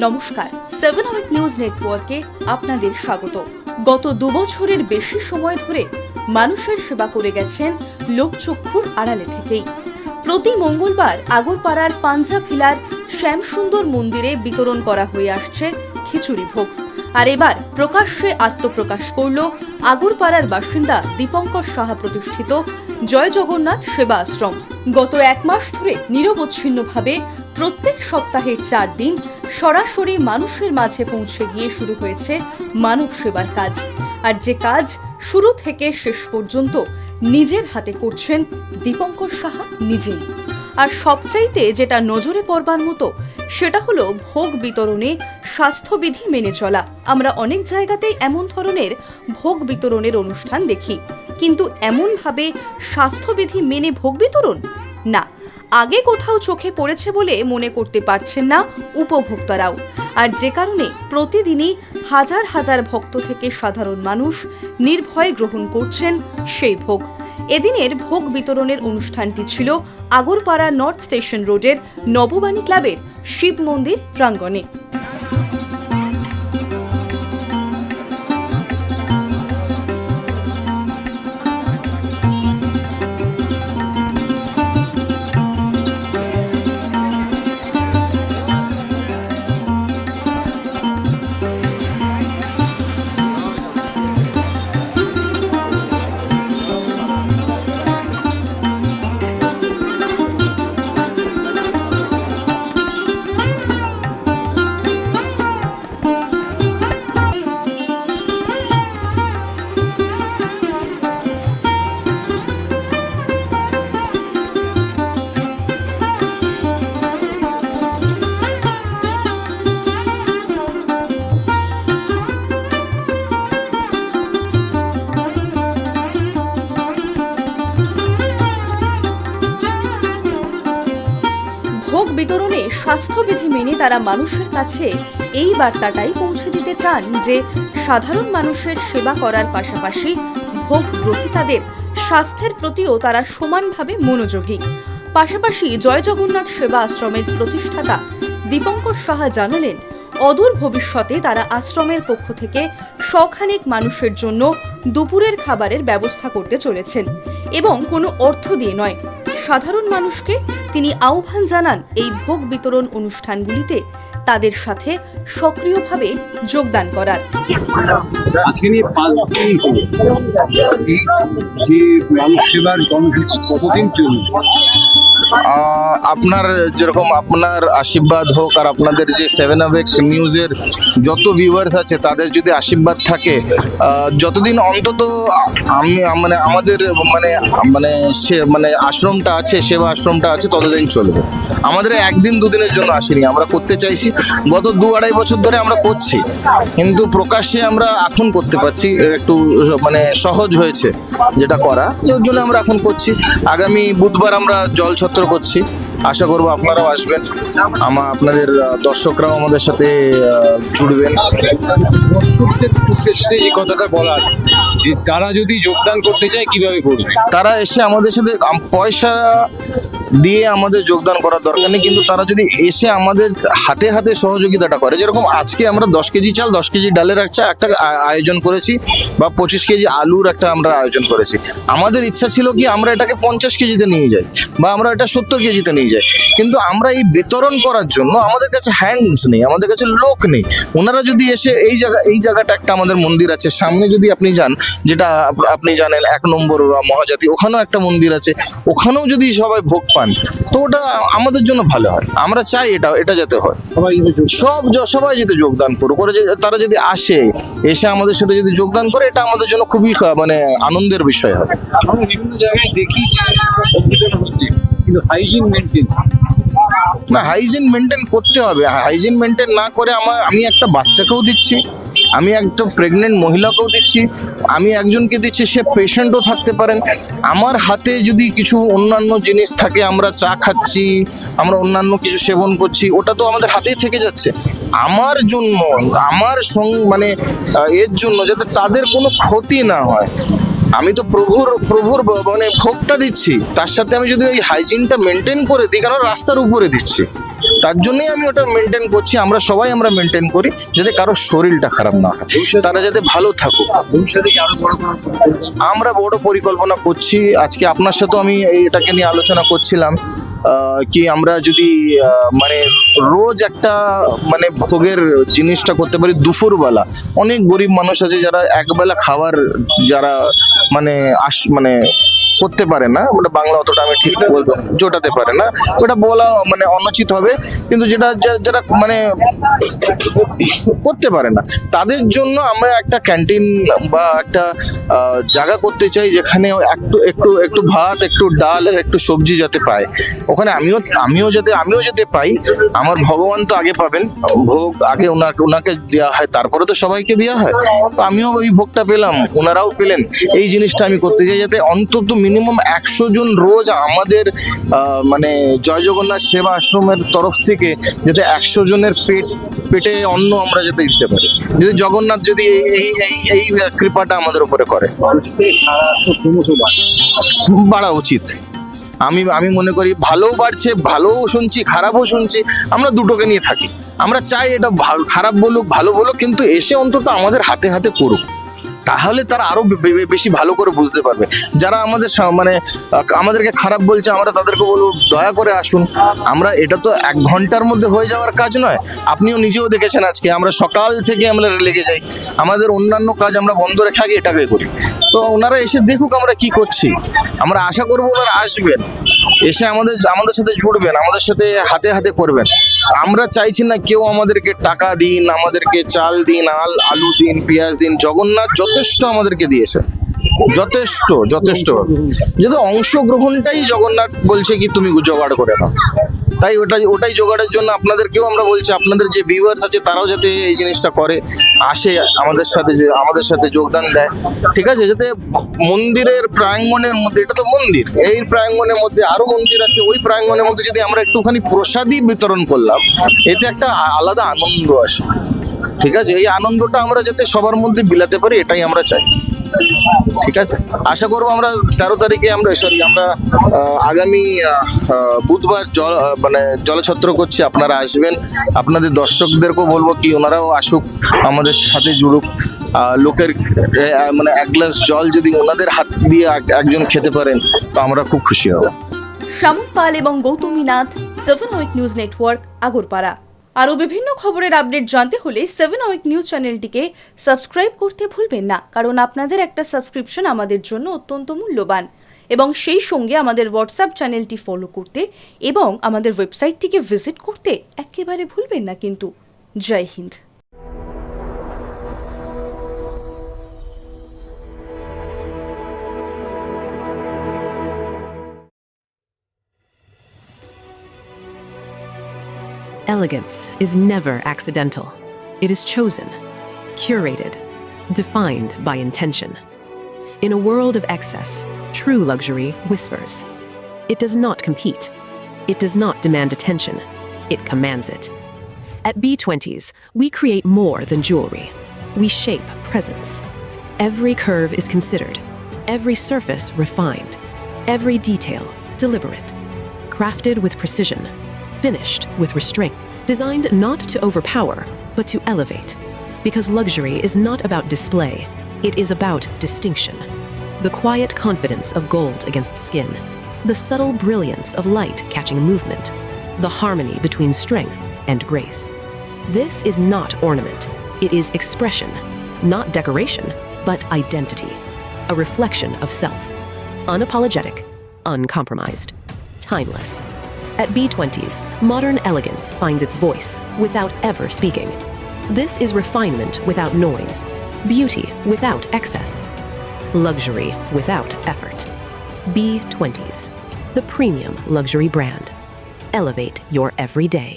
নমস্কার, 7 hour news নেটওয়ার্কে আপনাদের স্বাগত। গত 2 বছরের বেশি সময় ধরে মানুষের সেবা করে গেছেন লোকচক্ষুর আড়ালে থেকেই। প্রতি মঙ্গলবার আগরপাড়ার পাঞ্জাভিলার শ্যামসুন্দর মন্দিরে বিতরণ করা হয়ে আসছে খিচুড়ি ভোগ। আর এবার প্রকাশ্যে আত্মপ্রকাশ করল আগরপাড়ার বাসিন্দা দীপঙ্কর সাহা প্রতিষ্ঠিত জয় জগন্নাথ সেবা আশ্রম। গত 1 মাস ধরে নিরবচ্ছিন্নভাবে প্রত্যেক সপ্তাহের 4 দিন সরাসরি মানুষের মাঝে পৌঁছে গিয়ে শুরু হয়েছে মানব সেবার কাজ। আর যে কাজ শুরু থেকে শেষ পর্যন্ত নিজের হাতে করছেন দীপঙ্কর সাহা নিজেই। আর সবচাইতে যেটা নজরে পড়বার মতো সেটা হলো ভোগ বিতরণে স্বাস্থ্যবিধি মেনে চলা। আমরা অনেক জায়গাতেই এমন ধরনের ভোগ বিতরণের অনুষ্ঠান দেখি, কিন্তু এমনভাবে স্বাস্থ্যবিধি মেনে ভোগ বিতরণ না, আগে কোথাও চোখে পড়েছে বলে মনে করতে পারছেন না উপভোক্তারাও। আর যে কারণে প্রতিদিনই হাজার হাজার ভক্ত থেকে সাধারণ মানুষ নির্ভয়ে গ্রহণ করছেন সেই ভোগ। এদিনের ভোগ বিতরণের অনুষ্ঠানটি ছিল আগরপাড়া নর্থ স্টেশন রোডের নববাণী ক্লাবের শিব মন্দির প্রাঙ্গণে। ভোগ বিতরণে স্বাস্থ্যবিধি মেনে তারা মানুষের কাছে এই বার্তাটাই পৌঁছে দিতে চান যে সাধারণ মানুষের সেবা করার পাশাপাশি ভোগ গ্রহীতাদের স্বাস্থ্যের প্রতিও তারা সমানভাবে মনোযোগী। পাশাপাশি জয় জগন্নাথ সেবা আশ্রমের প্রতিষ্ঠাতা দীপঙ্কর সাহা জানালেন, অদূর ভবিষ্যতে তারা আশ্রমের পক্ষ থেকে শখানেক মানুষের জন্য দুপুরের খাবারের ব্যবস্থা করতে চলেছেন এবং কোনো অর্থ দিয়ে নয়। সাধারণ মানুষকে তিনি আহ্বান জানান এই ভোগ বিতরণ অনুষ্ঠানগুলিতে তাদের সাথে সক্রিয়ভাবে যোগদান করার। আজকে নিয়ে 5 দিন হলো এই যে মানুষ সেবার কর্মসূচি কতদিন চলবে? আপনার যেরকম আপনার আশীর্বাদ হোক, আর আপনাদের যে 7 আওয়ার নিউজের যত ভিউয়ার্স আছে তাদের যদি আশীর্বাদ থাকে, যতদিন অন্তত আমি মানে আমাদের মানে আশ্রমটা আছে, সেবা আশ্রমটা আছে, ততদিন চলবে। আমাদের 1 দিন 2 দিনের জন্য আসেনি, আমরা করতে চাইছি। গত 2-2.5 বছর ধরে আমরা করছি, কিন্তু প্রকাশ্যে আমরা এখন করতে পারছি, একটু মানে সহজ হয়েছে যেটা করা, এর জন্য আমরা এখন করছি। আগামী বুধবার আমরা জল ছত্র করছি, আশা করবো আপনারাও আসবেন, আপনাদের দর্শকরাও আমাদের সাথে জুড়বেন। দর্শকদের উদ্দেশ্যে যে কথাটা বলার, যে তারা যদি যোগদান করতে চায় কিভাবে করবে? তারা এসে আমাদের সাথে পয়সা দিয়ে আমাদের যোগদান করার দরকার নেই, কিন্তু তারা যদি এসে আমাদের হাতে হাতে সহযোগিতাটা করে, যেরকম আজকে আমরা 10 কেজি চাল 10 কেজি ডালের একটা আয়োজন করেছি, বা 25 কেজি আলুর একটা আমরা আয়োজন করেছি। আমাদের ইচ্ছা ছিল কি আমরা এটাকে 50 কেজিতে নিয়ে যাই, বা আমরা এটা 70 কেজিতে নিয়ে যাই, কিন্তু আমরা এই বিতরণ করার জন্য আমাদের কাছে হ্যান্ডস নেই, আমাদের কাছে লোক নেই। ওনারা যদি এসে এই জায়গাটা একটা আমাদের মন্দির আছে সামনে, যদি আপনি যান, যেটা আপনি জানেন 1 নম্বর মহাজাতি, ওখানেও একটা মন্দির আছে, ওখানেও যদি সবাই ভোগ পান তো ওটা আমাদের জন্য ভালো হয়। আমরা চাই এটা যাতে হয়, সবাই যাতে যোগদান করে, তারা যদি এসে আমাদের সাথে যদি যোগদান করে, এটা আমাদের জন্য খুবই মানে আনন্দের বিষয় হয়। আমরা বিভিন্ন জায়গায় দেখি যে হচ্ছে, কিন্তু হাইজিন মেনটেন না, হাইজিন মেনটেন করতে হবে। হাইজিন মেনটেন না করে আমি একটা বাচ্চাকেও দিচ্ছি, আমি একটা প্রেগনেন্ট মহিলাকেও দিচ্ছি, আমি একজনকে দিচ্ছি, সে পেশেন্টও থাকতে পারেন। আমার হাতে যদি কিছু অন্যান্য জিনিস থাকে, আমরা চা খাচ্ছি, আমরা অন্যান্য কিছু সেবন করছি, ওটা তো আমাদের হাতেই থেকে যাচ্ছে। আমার জন্য, আমার মানে এর জন্য যাতে তাদের কোনো ক্ষতি না হয়, আমি তো প্রভুর মানে ভোগটা দিচ্ছি, তার সাথে আমি যদি ওই হাইজিনটা মেনটেন করে দিই, কেন রাস্তার উপরে দিচ্ছি, তার জন্যই আমি ওটা মেনটেন করছি, আমরা সবাই মেনটেন করি যাতে কারো শরীরটা খারাপ না হয়, তারা যাতে ভালো থাকুক। ভবিষ্যতে কি আরো বড় কোনো পরিকল্পনা? আমরা বড় পরিকল্পনা করছি। আজকে আপনার সাথেও আমি এটাকে নিয়ে আলোচনা করছিলাম কি আমরা যদি মানে রোজ একটা মানে ভোগের জিনিসটা করতে পারি দুপুরবেলা। অনেক গরিব মানুষ আছে যারা একবেলা খাবার যারা মানে মানে করতে পারে না, মানে বাংলা অতটা আমি ঠিক বলবো, জোটাতে পারে না, ওটা বলা মানে অনুচিত হবে, কিন্তু যেটা যারা মানে করতে পারে না তাদের জন্য আমরা একটা ক্যান্টিন বা একটা জায়গা করতে চাই যেখানে একটু একটু একটু ভাত, একটু ডাল আর একটু সবজি যাতে পায়। ওখানে আমিও যাতে পাই। আমার ভগবান তো আগে পাবেন, ভোগ আগে ওনাকে দেওয়া হয়, তারপরে তো সবাইকে দেওয়া হয়। তো আমিও ওই ভোগটা পেলাম, ওনারাও পেলেন। এই জিনিসটা আমি করতে চাই যাতে অন্তত মিনিমাম 100 জন রোজ আমাদের মানে জয় জগন্নাথ সেবা আশ্রমের তরফ থেকে যাতে 100 জনের পেটে অন্ন আমরা যাতে দিতে পারি, যদি জগন্নাথ যদি এই কৃপাটা আমাদের উপরে করে। মানুষকে সারা তো ক্রমশ বাড়ছে। বাড়া উচিত। আমি মনে করি ভালোও বাড়ছে, ভালোও শুনছি, খারাপও শুনছি, আমরা দুটোকে নিয়ে থাকি। আমরা চাই এটা খারাপ বলুক ভালো বলুক, কিন্তু এসে অন্তত আমাদের হাতে হাতে করুক, তাহলে তারা আরো বেশি ভালো করে বুঝতে পারবে। যারা আমাদের মানে আমাদেরকে খারাপ বলছে, আমরা তাদেরকে বলবো দয়া করে আসুন। আমরা এটা তো 1 ঘন্টার মধ্যে হয়ে যাওয়ার কাজ নয়। আপনিও নিজেও দেখেছেন আজকে আমরা সকাল থেকে আমরা লেগে যাই, আমাদের অন্যান্য কাজ আমরা বন্ধ রেখে আগে এটাকে করি। তো ওনারা এসে দেখুক আমরা কি করছি। আমরা আশা করবো ওনারা আসবেন, এসে আমাদের সাথে জুড়বেন, আমাদের সাথে হাতে হাতে করবেন। আমরা চাইছি না কেউ আমাদেরকে টাকা দিন, আমাদেরকে চাল দিন, আলু দিন, পেঁয়াজ দিন। জগন্নাথ যথেষ্ট আমাদেরকে দিয়েছে, যথেষ্ট যদি অংশগ্রহণটাই জগন্নাথ বলছে কি তুমি জোগাড় করে নাও। তাই ওটাই জোগাড়ের জন্য আপনাদেরকেও আমরা বলছি, আপনাদের যে ভিউয়ার্স আছে তারাও যাতে এই জিনিসটা করে, আসে আমাদের সাথে যোগদান দেয়, ঠিক আছে? যাতে মন্দিরের প্রাঙ্গণের মধ্যে, এটা তো মন্দির, এই প্রাঙ্গণের মধ্যে আরো মন্দির আছে, ওই প্রাঙ্গণের মধ্যে যদি আমরা একটুখানি প্রসাদী বিতরণ করলাম, এতে একটা আলাদা আনন্দ আসে, ঠিক আছে? এই আনন্দটা আমরা যাতে সবার মধ্যে বিলাতে পারি, এটাই আমরা চাই, ঠিক আছে? আশা করবো আমরা 13 তারিখে আমরা আগামী বুধবার জলছত্র করছি, আপনারা আসবেন। আপনাদের দর্শকদেরকেও বলবো কি ওনারাও আসুক, আমাদের সাথে জুড়ুক। লোকের মানে 1 গ্লাস জল যদি ওনাদের হাত দিয়ে একজন খেতে পারেন তো আমরা খুব খুশি হব। শ্যামল পাল এবং Gautami Nath, 7 week news network, Agarpara. আরও বিভিন্ন খবরের আপডেট জানতে হলে 7 উইক নিউজ চ্যানেলটিকে সাবস্ক্রাইব করতে ভুলবেন না, কারণ আপনাদের একটা সাবস্ক্রিপশন আমাদের জন্য অত্যন্ত মূল্যবান। এবং সেই সঙ্গে আমাদের হোয়াটসঅ্যাপ চ্যানেলটি ফলো করতে এবং আমাদের ওয়েবসাইটটিকে ভিজিট করতে একেবারে ভুলবেন না কিন্তু। জয় Hind. Elegance is never accidental. It is chosen, curated, defined by intention. In a world of excess, true luxury whispers. It does not compete. It does not demand attention. It commands it. At B20s, we create more than jewelry. We shape presence. Every curve is considered, every surface refined, every detail deliberate, crafted with precision, finished with restraint, designed not to overpower, but to elevate. Because luxury is not about display, it is about distinction. The quiet confidence of gold against skin, the subtle brilliance of light catching movement, the harmony between strength and grace. This is not ornament, it is expression, not decoration, but identity, a reflection of self, unapologetic, uncompromised, timeless. At B20s, modern elegance finds its voice without ever speaking. This is refinement without noise, beauty without excess, luxury without effort. B20s, the premium luxury brand. Elevate your everyday.